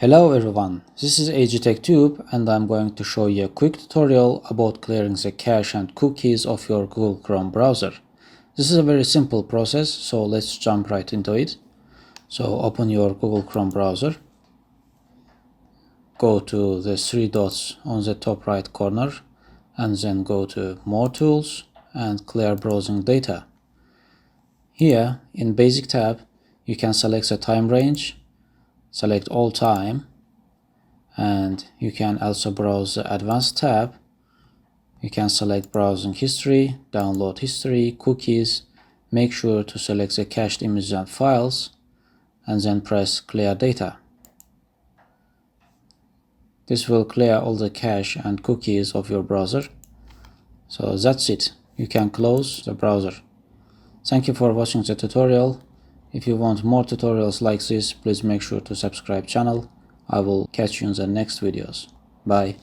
Hello everyone, this is AGTechTube and I'm going to show you a quick tutorial about clearing the cache and cookies of your Google Chrome browser. This is a very simple process, so let's jump right into it. So open your Google Chrome browser, go to the three dots on the top right corner and then go to More Tools and Clear Browsing Data. Here in Basic tab, you can select the time range, select all time, and you can also browse the Advanced tab. You can select browsing history, download history, cookies. Make sure to select the cached images and files and then press clear data. This will clear all the cache and cookies of your browser. So that's it. You can close the browser. Thank you for watching the tutorial. If you want more tutorials like this, please make sure to subscribe channel. I will catch you in the next videos. Bye.